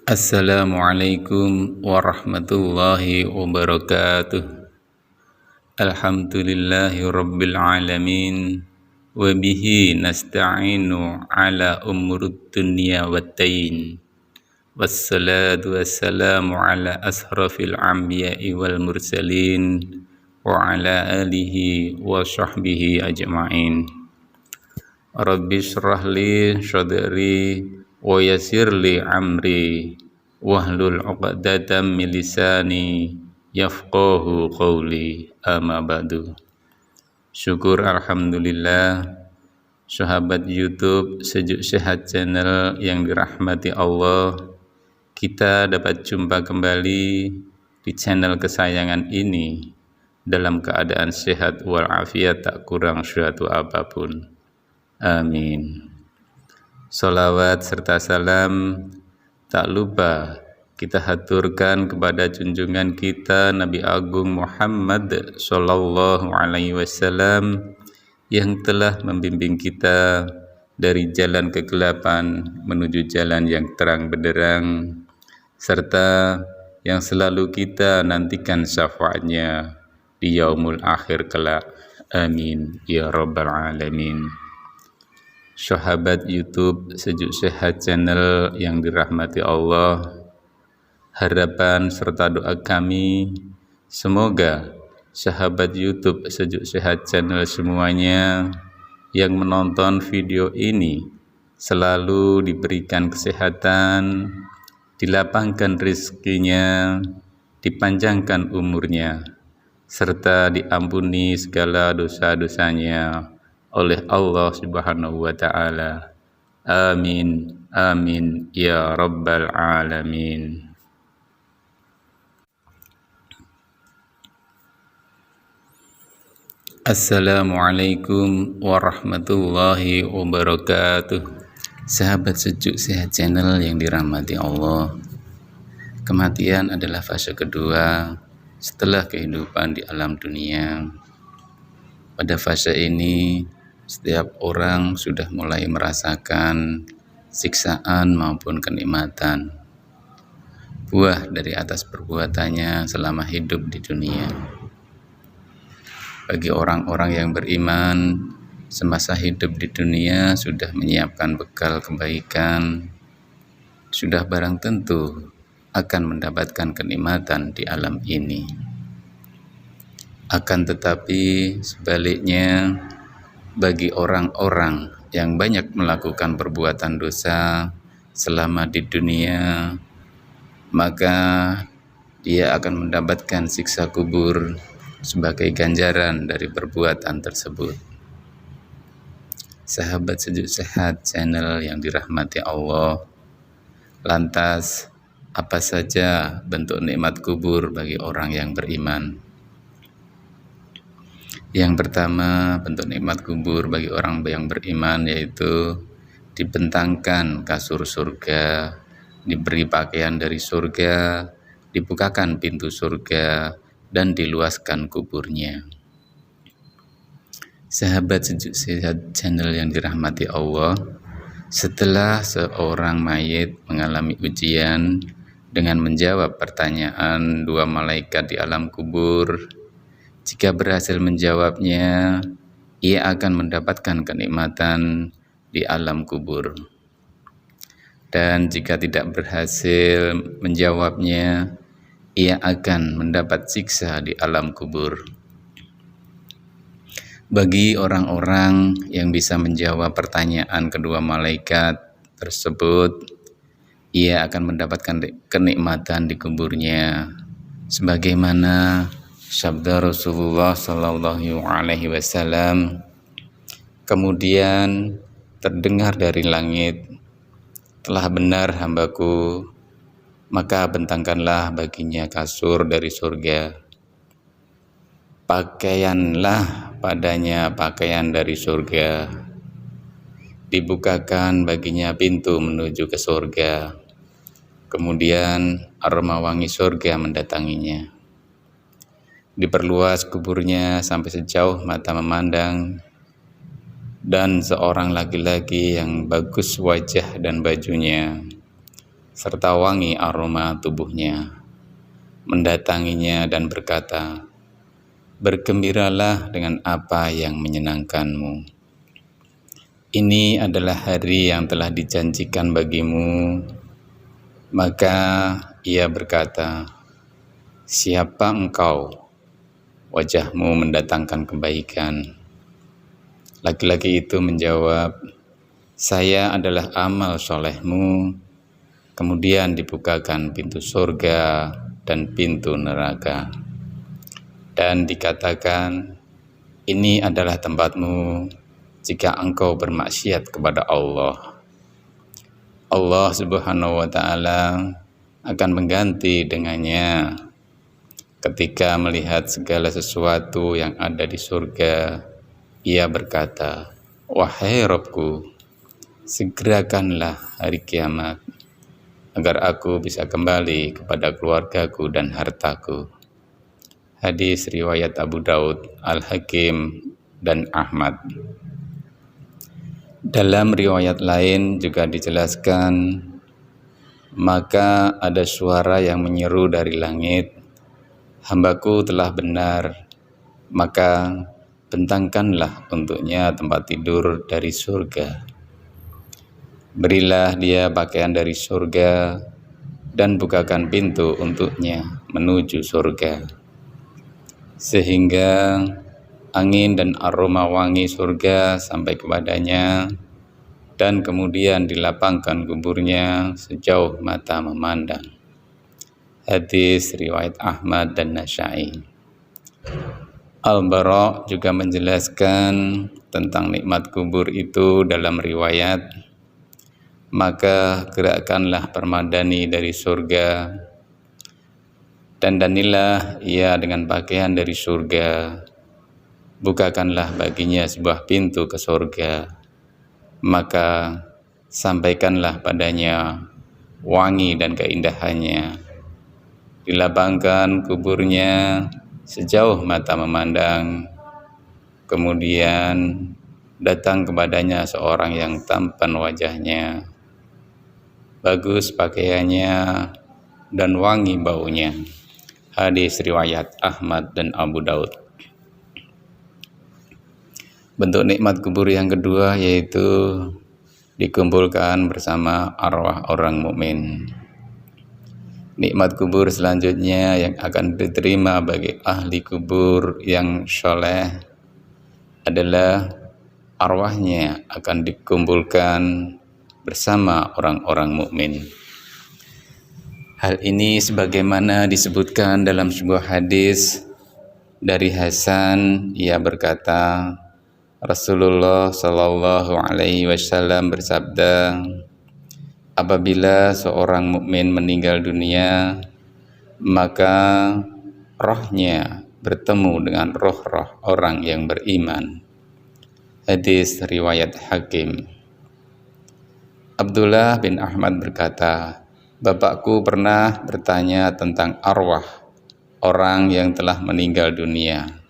Assalamualaikum warahmatullahi wabarakatuh. Alhamdulillahi rabbil alamin. Wabihi nasta'inu ala umurud dunya waddin. Wassalatu wassalamu ala ashrafil anbiya'i wal mursalin wa ala alihi wa sahbihi ajma'in. Rabbi shrah li sadri wa yassir li amri wahlul 'uqdatam min lisani yafqahu qawli, amma ba'du. Syukur alhamdulillah, sahabat YouTube Sejuk Sehat Channel yang dirahmati Allah, kita dapat jumpa kembali di channel kesayangan ini dalam keadaan sehat walafiat, tak kurang suatu apapun. Amin. Salawat serta salam tak lupa kita haturkan kepada junjungan kita Nabi Agung Muhammad Sallallahu Alaihi Wasallam yang telah membimbing kita dari jalan kegelapan menuju jalan yang terang benderang, serta yang selalu kita nantikan syafaatnya di yaumul akhir kelak. Amin ya rabbal alamin. Sahabat YouTube Sejuk Sehat Channel yang dirahmati Allah, harapan serta doa kami semoga sahabat YouTube Sejuk Sehat Channel semuanya yang menonton video ini selalu diberikan kesehatan, dilapangkan rezekinya, dipanjangkan umurnya, serta diampuni segala dosa-dosanya oleh Allah Subhanahu wa Ta'ala. Amin, amin ya rabbal alamin. Assalamualaikum warahmatullahi wabarakatuh. Sahabat Sejuk Sehat Channel yang dirahmati Allah, kematian adalah fase kedua setelah kehidupan di alam dunia. Pada fase ini, setiap orang sudah mulai merasakan siksaan maupun kenikmatan, buah dari atas perbuatannya selama hidup di dunia. Bagi orang-orang yang beriman, semasa hidup di dunia sudah menyiapkan bekal kebaikan, sudah barang tentu akan mendapatkan kenikmatan di alam ini. Akan tetapi sebaliknya, bagi orang-orang yang banyak melakukan perbuatan dosa selama di dunia, maka dia akan mendapatkan siksa kubur sebagai ganjaran dari perbuatan tersebut. Sahabat Sejuk Sehat Channel yang dirahmati Allah, lantas apa saja bentuk nikmat kubur bagi orang yang beriman? Yang pertama, bentuk nikmat kubur bagi orang yang beriman yaitu dibentangkan kasur surga, diberi pakaian dari surga, dibukakan pintu surga, dan diluaskan kuburnya. Sahabat Sejuk Sehat Channel yang dirahmati Allah, setelah seorang mayit mengalami ujian dengan menjawab pertanyaan dua malaikat di alam kubur, jika berhasil menjawabnya, ia akan mendapatkan kenikmatan di alam kubur. Dan jika tidak berhasil menjawabnya, ia akan mendapat siksa di alam kubur. Bagi orang-orang yang bisa menjawab pertanyaan kedua malaikat tersebut, ia akan mendapatkan kenikmatan di kuburnya, sebagaimana sabda Rasulullah Sallallahu Alaihi Wasallam, kemudian terdengar dari langit, telah benar hambaku, maka bentangkanlah baginya kasur dari surga, pakaianlah padanya pakaian dari surga, dibukakan baginya pintu menuju ke surga, kemudian aroma wangi surga mendatanginya. Diperluas kuburnya sampai sejauh mata memandang, dan seorang laki-laki yang bagus wajah dan bajunya serta wangi aroma tubuhnya, mendatanginya dan berkata, "Bergembiralah dengan apa yang menyenangkanmu. Ini adalah hari yang telah dijanjikan bagimu." Maka ia berkata, "Siapa engkau?" Wajahmu mendatangkan kebaikan. Laki-laki itu menjawab, "Saya adalah amal solehmu." Kemudian dibukakan pintu surga dan pintu neraka. Dan dikatakan, "Ini adalah tempatmu jika engkau bermaksiat kepada Allah." Allah Subhanahu wa Ta'ala akan mengganti dengannya. Ketika melihat segala sesuatu yang ada di surga, ia berkata, "Wahai Rabbku, segerakanlah hari kiamat agar aku bisa kembali kepada keluargaku dan hartaku." Hadis riwayat Abu Daud, Al-Hakim, dan Ahmad. Dalam riwayat lain juga dijelaskan, maka ada suara yang menyeru dari langit, "Hambaku telah benar, maka bentangkanlah untuknya tempat tidur dari surga. Berilah dia pakaian dari surga dan bukakan pintu untuknya menuju surga, sehingga angin dan aroma wangi surga sampai kepadanya, dan kemudian dilapangkan kuburnya sejauh mata memandang." Hadis riwayat Ahmad dan Nasa'i. Al-Bara juga menjelaskan tentang nikmat kubur itu dalam riwayat, "Maka gerakkanlah permadani dari surga, dan danilah ia dengan pakaian dari surga. Bukakanlah baginya sebuah pintu ke surga, maka sampaikanlah padanya wangi dan keindahannya. Dilapangkan kuburnya sejauh mata memandang. Kemudian datang kepadanya seorang yang tampan wajahnya, bagus pakaiannya, dan wangi baunya." Hadis riwayat Ahmad dan Abu Daud. Bentuk nikmat kubur yang kedua yaitu dikumpulkan bersama arwah orang mukmin. Nikmat kubur selanjutnya yang akan diterima bagi ahli kubur yang soleh adalah arwahnya akan dikumpulkan bersama orang-orang mukmin. Hal ini sebagaimana disebutkan dalam sebuah hadis dari Hasan, ia berkata, Rasulullah Shallallahu Alaihi Wasallam bersabda, "Apabila seorang mukmin meninggal dunia, maka rohnya bertemu dengan roh-roh orang yang beriman." Hadis riwayat Hakim. Abdullah bin Ahmad berkata, "Bapakku pernah bertanya tentang arwah orang yang telah meninggal dunia.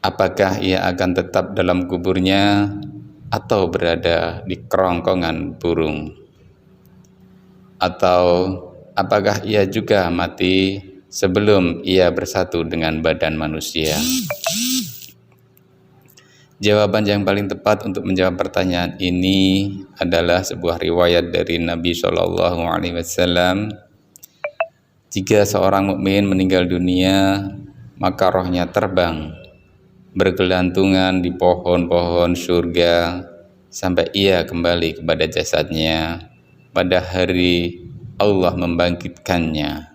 Apakah ia akan tetap dalam kuburnya atau berada di kerongkongan burung? Atau apakah ia juga mati sebelum ia bersatu dengan badan manusia?" Jawaban yang paling tepat untuk menjawab pertanyaan ini adalah sebuah riwayat dari Nabi Shallallahu Alaihi Wasallam. Jika seorang mukmin meninggal dunia, maka rohnya terbang, bergelantungan di pohon-pohon surga sampai ia kembali kepada jasadnya pada hari Allah membangkitkannya.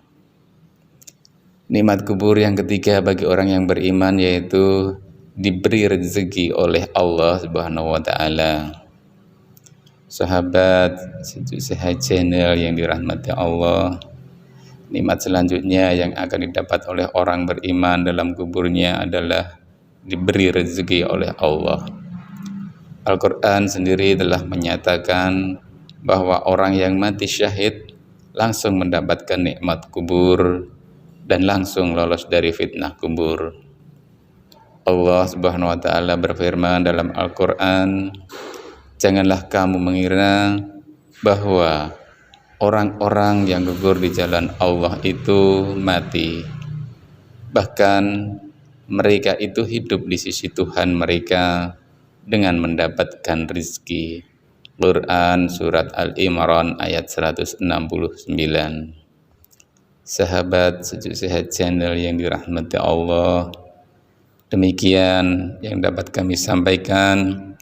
Nikmat kubur yang ketiga bagi orang yang beriman yaitu diberi rezeki oleh Allah Subhanahu wa Ta'ala. Sahabat Sehat Channel yang dirahmati Allah, nikmat selanjutnya yang akan didapat oleh orang beriman dalam kuburnya adalah diberi rezeki oleh Allah. Al-Quran sendiri telah menyatakan bahwa orang yang mati syahid langsung mendapatkan nikmat kubur dan langsung lolos dari fitnah kubur. Allah Subhanahu wa Ta'ala berfirman dalam Al-Quran, "Janganlah kamu mengira bahwa orang-orang yang gugur di jalan Allah itu mati. Bahkan mereka itu hidup di sisi Tuhan mereka dengan mendapatkan rizki. Quran Surat Al-Imran ayat 169. Sahabat Sejuk Sehat Channel yang dirahmati Allah, demikian yang dapat kami sampaikan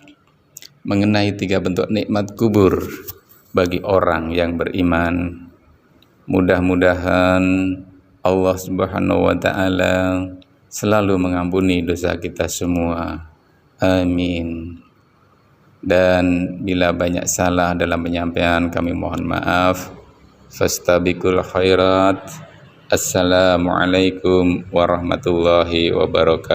mengenai 3 bentuk nikmat kubur bagi orang yang beriman. Mudah-mudahan Allah Subhanahu wa Ta'ala selalu mengampuni dosa kita semua. Amin. Dan bila banyak salah dalam penyampaian, kami mohon maaf. Fastabiqul khairat. Assalamualaikum warahmatullahi wabarakatuh.